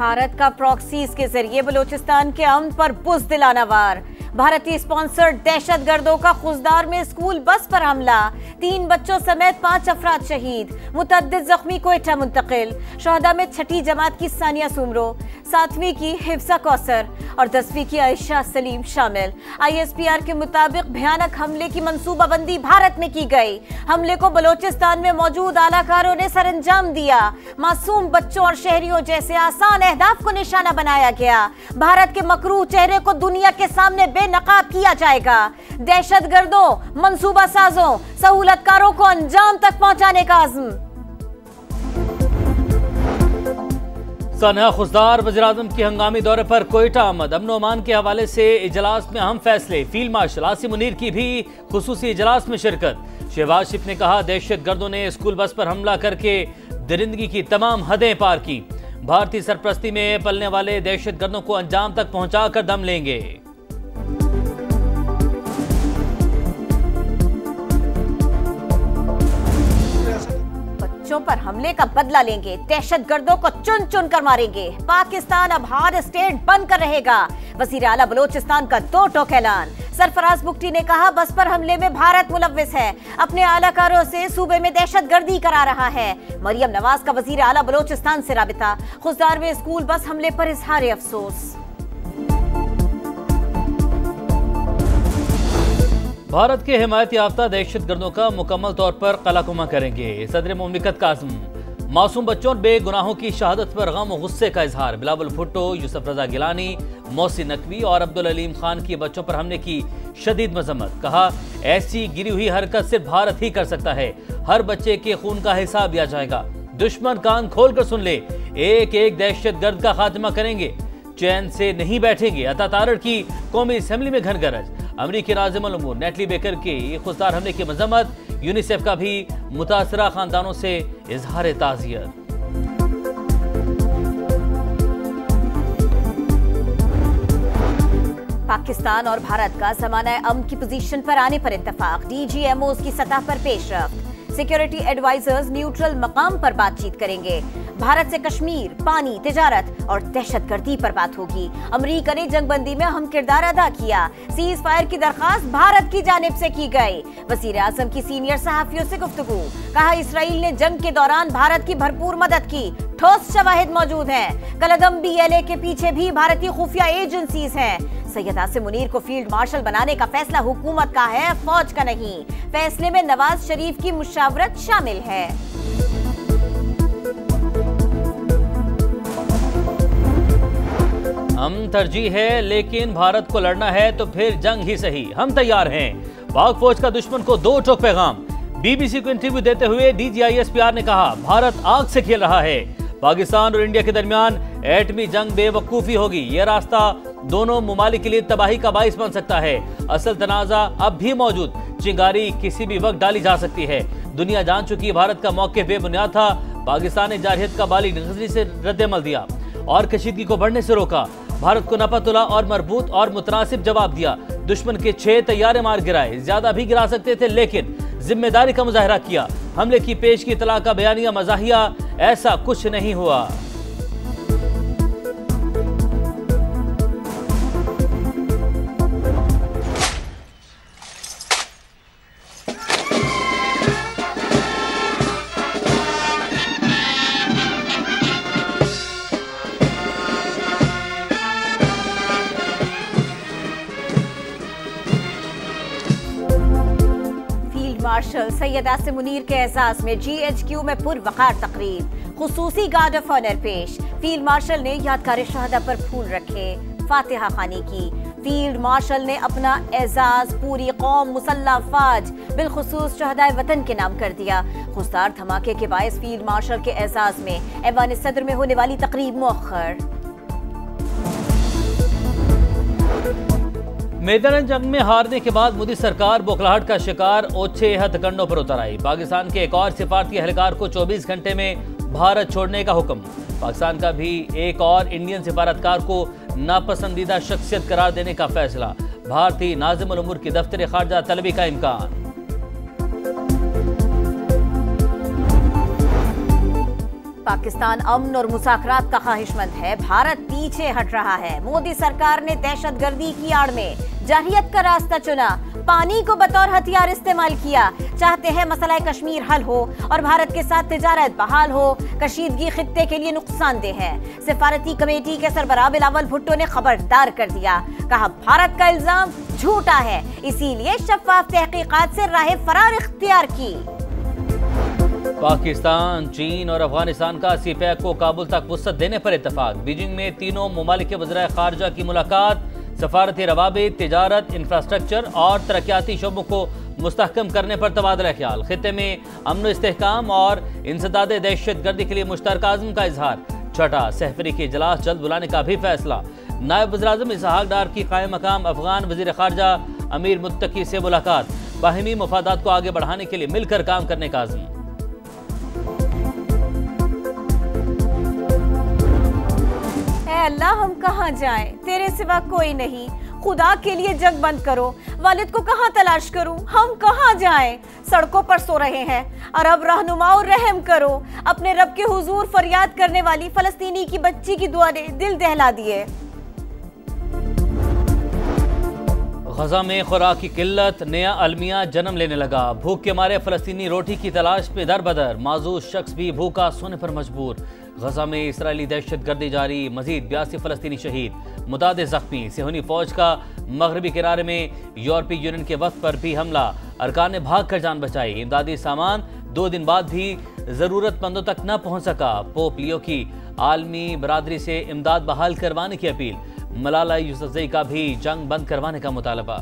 भारत का प्रॉक्सीज के जरिए बलूचिस्तान के अमन पर बुज़दिलाना वार। भारतीय स्पॉन्सर्ड दहशतगर्दों का खुजदार में स्कूल बस पर हमला। 3 बच्चों समेत 5 अफराद शहीद, मुतअद्दिद जख्मी क्वेटा मुंतकिल। शहदा में 6ठी जमात की सानिया सुमरो, 7वीं की हिफ्सा कौसर और 10वीं की आयशा सलीम शामिल। ISPR के मुताबिक भयानक हमले की मंसूबाबंदी भारत में की गई। हमले को बलूचिस्तान में मौजूद आलाकारों ने सरअंजाम दिया। मासूम बच्चों और शहरियों जैसे आसान अहदाफ को निशाना बनाया गया। भारत के मकरूह चेहरे को दुनिया के सामने बेनकाब किया जाएगा। दहशतगर्दों, मंसूबा साजों, सहूलतकारों को अंजाम तक पहुंचाने का अज़्म। सानिया खुशदार वज़ीर-ए-आज़म की हंगामी दौरे पर कोयटा आमद। अमन अमान के हवाले से इजलास में अहम फैसले। फील्ड मार्शल आसिम मुनीर की भी खुसूसी इजलास में शिरकत। शहबाज शरीफ ने कहा दहशतगर्दों ने स्कूल बस पर हमला करके दरिंदगी की तमाम हदें पार की। भारतीय सरपरस्ती में पलने वाले दहशतगर्दों को अंजाम तक पहुंचाकर दम लेंगे। पर हमले का बदला लेंगे, दहशतगर्दों को चुन चुन कर मारेंगे। पाकिस्तान अब हार्ड स्टेट बनकर रहेगा। वजीर आला बलूचिस्तान का दो टोक ऐलान। सरफराज बुगटी ने कहा बस पर हमले में भारत मुलव्विस है, अपने आलाकारों से सूबे में दहशतगर्दी करा रहा है। मरियम नवाज का वजीर आला बलूचिस्तान से राबिता। खुजदार में स्कूल बस हमले पर इजहार अफसोस। भारत के हिमायत याफ्ता दहशतगर्दों का मुकम्मल तौर पर कलाकुमा करेंगे। सदर मुमलिकत का आज़म। मासूम बच्चों और बेगुनाहों की शहादत पर गम और गुस्से का इजहार। बिलावल भुट्टो, यूसुफ रजा गिलानी, मोहसिन नकवी और अब्दुल अलीम खान की बच्चों पर हमले की शदीद मजम्मत। कहा ऐसी गिरी हुई हरकत सिर्फ भारत ही कर सकता है। हर बच्चे के खून का हिसाब लिया जाएगा। दुश्मन कान खोल कर सुन ले, एक एक दहशतगर्द का खात्मा करेंगे। चैन से नहीं बैठेंगे। अता तारड़ की कौमी असम्बली में घन गरज। अमरीकी नाज़िमुल उमूर नेटली बेकर के खुददार हमले की मजम्मत। यूनिसेफ का भी मुतासरा खानदानों से इजहार ताज़ियत। पाकिस्तान और भारत का ज़माना अमन की पोजीशन पर आने पर इत्तफाक। DGMOs की सतह पर पेशरफ्त। सिक्योरिटी एडवाइजर्स न्यूट्रल मकाम पर बातचीत करेंगे। भारत से कश्मीर, पानी, तिजारत और दहशतगर्दी पर बात होगी। अमरीका ने जंगबंदी में अहम किरदार अदा किया। सीज फायर की दरखास्त भारत की जानिब से की गई। वजीर आज़म की सीनियर सहाफियों से गुफ्तगू। कहा इसराइल ने जंग के दौरान भारत की भरपूर मदद की। ठोस शवाहिद मौजूद हैं। कलदम BLA के पीछे भी भारतीय खुफिया एजेंसीज हैं। सैयद आसिम मुनीर को फील्ड मार्शल बनाने का फैसला हुकूमत का है, फौज का नहीं। फैसले में नवाज शरीफ की मुशावरत शामिल है। हम तरजीह है, लेकिन भारत को लड़ना है तो फिर जंग ही सही, हम तैयार हैं। पाक फौज का दुश्मन को दो टोक पैगाम। BBC को इंटरव्यू देते हुए DG ISPR ने कहा भारत आग से खेल रहा है। पाकिस्तान और इंडिया के दरमियान एटमी जंग बेवकूफ़ी होगी। यह रास्ता दोनों ममालिक के लिए तबाही का बाइस बन सकता है। असल तनाज़ा अब भी मौजूद। चिंगारी किसी भी वक्त डाली जा सकती है। दुनिया जान चुकी है भारत का मौक़िफ़ बेबुनियाद था। पाकिस्तान ने जारहियत का बालिग नज़री से रद्द-ए-अमल दिया और कशीदगी को बढ़ने से रोका। भारत को नपतुला और मरबूत और मुतनासिब जवाब दिया। दुश्मन के 6 तैयारे मार गिराए, ज्यादा भी गिरा सकते थे, लेकिन जिम्मेदारी का मुजाहरा किया। हमले की पेश की इतला का बयानिया मजाहिया, ऐसा कुछ नहीं हुआ। मार्शल सैयद आसिम मुनीर के एजाज में GHQ में पुरवकार तकरीब। खुसूसी गार्ड ऑफ ऑनर पेश। फील्ड मार्शल ने यादगार शहादा पर फूल रखे, फातिहा खानी की। फील्ड मार्शल ने अपना एजाज पूरी कौम, मुसल्लह अफवाज, बिलखुसूस शहदाए वतन के नाम कर दिया। खुशदार धमाके के बायस फील्ड मार्शल के एजाज में ऐवान सदर में होने वाली तकरीब मुअख्खर। मैदान जंग में हारने के बाद मोदी सरकार बौखलाहट का शिकार ओछे हथकंडों पर उतर आई। पाकिस्तान के एक और सिफारती एहलकार को 24 घंटे में भारत छोड़ने का हुक्म। पाकिस्तान का भी एक और इंडियन सिफारतकार को नापसंदीदा शख्सियत करार देने का फैसला। भारतीय नाज़िमुल उमूर की दफ्तर खारजा तलबी का इम्कान। पाकिस्तान अमन और मुज़ाकरात का ख्वाहिशमंद है, भारत पीछे हट रहा है। मोदी सरकार ने दहशतगर्दी की आड़ में जाहिलियत का रास्ता चुना, पानी को बतौर हथियार इस्तेमाल किया। चाहते हैं मसला कश्मीर हल हो और भारत के साथ तिजारत बहाल हो। कशीदगी खित्ते के लिए नुकसानदेह है। सिफारती कमेटी के सरबराह बिलावल भुट्टो ने खबरदार कर दिया, कहा भारत का इल्जाम झूठा है, इसीलिए शफाफ तहकीकात से राह फरार इख्तियार की। पाकिस्तान, चीन और अफगानिस्तान का सीपैक को काबुल तक वुसअत देने पर इत्तफाक। बीजिंग में तीनों ममालिक के वज़राए ख़ारजा की मुलाकात। सफारती रवाबित, तिजारत, इंफ्रास्ट्रक्चर और तरक्याती शोबों को मुस्तहकम करने पर तबादला ख्याल। खित्ते में अमन इस्तेहकाम और इंसदाद दहशत गर्दी के लिए मुश्तरका अज़्म का इजहार। छठा सहफरी के इजलास जल्द बुलाने का भी फैसला। नायब वज़ीर-ए-आज़म इसहाक डार की कायम मकाम अफगान वज़ीर ख़ारजा अमीर मुत्तकी से मुलाकात। बाहिमी मफादात को आगे बढ़ाने के लिए मिलकर काम करने का अज़्म। अल्लाह, हम कहाँ जाएं? तेरे सिवा कोई नहीं। खुदा के लिए जग बंद करो। वालिद को कहाँ तलाश करूं? हम कहाँ जाएं? सड़कों पर सो रहे हैं। अरब रहनुमाओं, रहम करो। अपने रब के हुजूर फरियाद करने वाली फलस्तीनी की बच्ची की दुआ ने दिल दहला दिए। गजा में खुराक की किल्लत, नया अलमिया जन्म लेने लगा। भूख के मारे फलस्तीनी रोटी की तलाश पे दर बदर। माजूर शख्स भी भूखा सोने पर मजबूर। गजा में इसराइली दहशत गर्दी जारी, मजीद 82 फलस्तीनी शहीद, मुताद जख्मी। सिहोनी फौज का मगरबी किनारे में यूरोपीय यूनियन के वक्त पर भी हमला, अरकान ने भाग कर जान बचाई। इमदादी सामान 2 दिन बाद भी जरूरतमंदों तक न पहुंच सका। पोप लियो की आलमी बरादरी से इमदाद बहाल करवाने की अपील। मलाला यूसुफजई का भी जंग बंद करवाने का मुतालबा।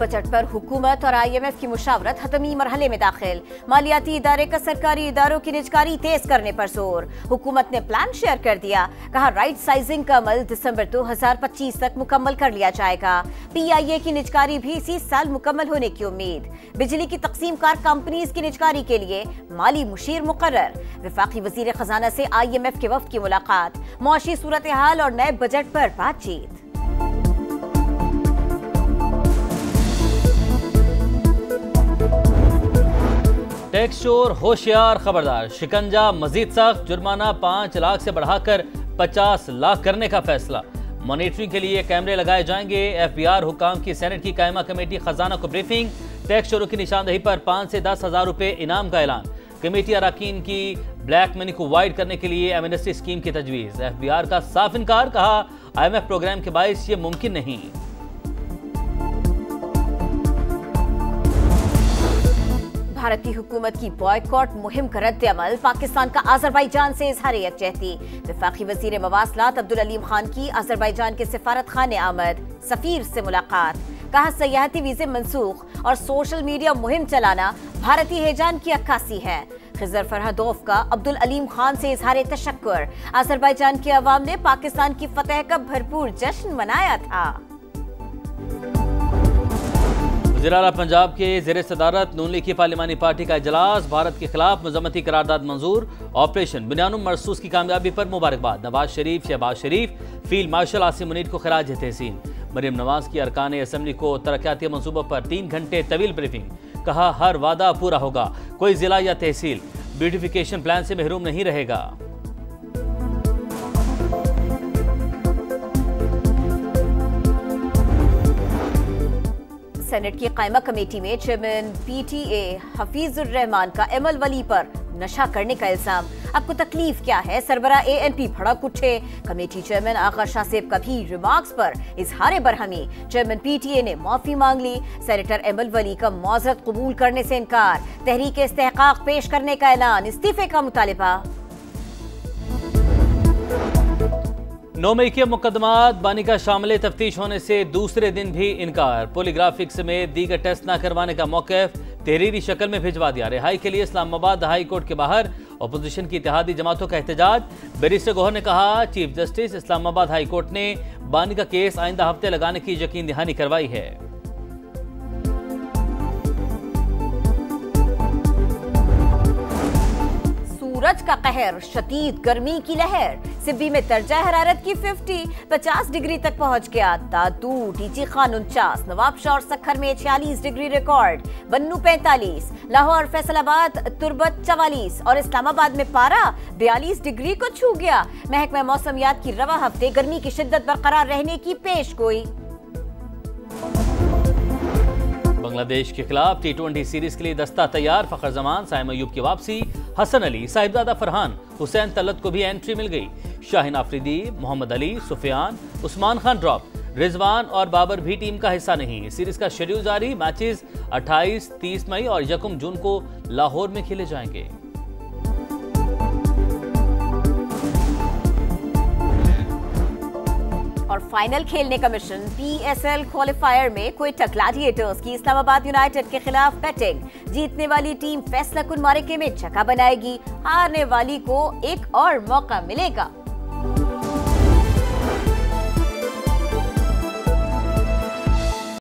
बजट पर हुकूमत और IMF की मुशावरत हतमी मरहले में दाखिल। मालियाती इदारे का सरकारी इदारों की निजकारी तेज करने पर जोर। हुकूमत ने प्लान शेयर कर दिया, कहा राइट साइजिंग का अमल दिसंबर 2025 तक मुकम्मल कर लिया जाएगा। PIA की निजकारी भी इसी साल मुकम्मल होने की उम्मीद। बिजली की तकसीम कार कंपनीज की निजकारी के लिए माली मुशीर मुकर्रर। वफाकी वजीर खजाना से IMF के वफ्द की मुलाकात। मुआशी सूरत हाल और नए बजट पर बातचीत। टैक्स चोर होशियार, खबरदार। शिकंजा मजीद सख्त, जुर्माना 5 लाख से बढ़ाकर 50 लाख करने का फैसला। मॉनिटरिंग के लिए कैमरे लगाए जाएंगे। FBR हुकाम की सेनेट की कायमा कमेटी खजाना को ब्रीफिंग। टैक्स चोरों की निशानदेही पर 5 से 10 हज़ार रुपए इनाम का ऐलान। कमेटी अरकान की ब्लैक मनी को वाइड करने के लिए एमनेस्टी स्कीम की तजवीज़। FBR का साफ इनकार, कहा IMF प्रोग्राम के बाइस ये मुमकिन नहीं। भारतीय हुकूमत की बॉयकॉट मुहिम का रद्द-ए-अमल। पाकिस्तान का अजरबैजान से इजहार यकजहती। वफाकी वजीर मवासलात अब्दुल अलीम खान की अजरबैजान के सिफारत खाने आमद। सफीर से मुलाकात, कहा सयाहती वीजे मंसूख और सोशल मीडिया मुहिम चलाना भारतीय हेजान की अक्कासी है। खिजर फरहदोफ का अब्दुल अलीम खान से इजहार तशक्कुर। अजरबैजान के अवाम ने पाकिस्तान की फतह का भरपूर जश्न मनाया था। वज़ीर-ए-आला पंजाब के ज़ेर सदारत नून लीग की पार्लिमानी पार्टी का इजलास। भारत के खिलाफ मज़म्मती करारदाद मंजूर। ऑपरेशन बुनियानुम मरसूस की कामयाबी पर मुबारकबाद। नवाज शरीफ, शहबाज शरीफ, फील्ड मार्शल आसिम मुनीर को खिराज तहसीन। मरियम नवाज की अरकान असम्बली को तरक्याती मंसूबों पर 3 घंटे तवील ब्रीफिंग। कहा हर वादा पूरा होगा, कोई जिला या तहसील ब्यूटिफिकेशन प्लान से महरूम नहीं रहेगा। सेनेट की कायमा कमेटी में चेयरमैन PTA हफीजुर रहमान का एमल वली पर नशा करने का इल्जाम। आपको तकलीफ क्या है? सरबरा ANP भड़क उठे। कमेटी चेयरमैन आगा शासिब का भी रिमार्क्स पर इजहार बरहमी। चेयरमैन PTA ने माफी मांग ली। सेनेटर एमल वली का मौजरत कबूल करने से इनकार। तहरीक इस्तेहकाक पेश करने का ऐलान। इस्तीफे का मुतालिबा। 9 मई के मुकदमात बानी का शामिल तफ्तीश होने से दूसरे दिन भी इनकार। पोलीग्राफिक समेत दीगर टेस्ट न करवाने का मौक़िफ़ तहरीरी शक्ल में भिजवा दिया। रिहाई के लिए इस्लामाबाद हाई कोर्ट के बाहर अपोजिशन की इत्तेहादी जमातों का एहतजाज। बैरिस्टर गौहर ने कहा chief justice Islamabad high court ने बानी का केस आइंदा हफ्ते लगाने की यकीन दहानी करवाई है। सूरज का कहर, शदीद गर्मी की लहर। सिब्बी में दर्जा हरारत की 50 डिग्री तक पहुंच गया। दादू, डीजी खान 49, नवाबशाह और सखर में 46 डिग्री रिकॉर्ड। बन्नू 45, लाहौर, फैसलाबाद, तुर्बत 44 और इस्लामाबाद में पारा 42 डिग्री को छू गया। महकमा मौसमियात की रवा हफ्ते गर्मी की शिद्दत बरकरार रहने की पेशगोई। बांग्लादेश के खिलाफ T20 सीरीज के लिए दस्ता तैयार। फखर जमान, साइम अयूब की वापसी, हसन अली, साहिबजादा फरहान, हुसैन तलत को भी एंट्री मिल गई। शाहीन आफरीदी, मोहम्मद अली, सुफियान, उस्मान खान ड्रॉप। रिजवान और बाबर भी टीम का हिस्सा नहीं। सीरीज का शेड्यूल जारी। मैचेस 28, 30 मई और 1 जून को लाहौर में खेले जाएंगे। और फाइनल खेलने का मिशन। PSL क्वालिफायर में क्वेटा ग्लैडिएटर्स की इस्लामाबाद यूनाइटेड के खिलाफ बैटिंग। जीतने वाली टीम फैसला कुन मारिके में जगह बनाएगी, हारने वाली को एक और मौका मिलेगा।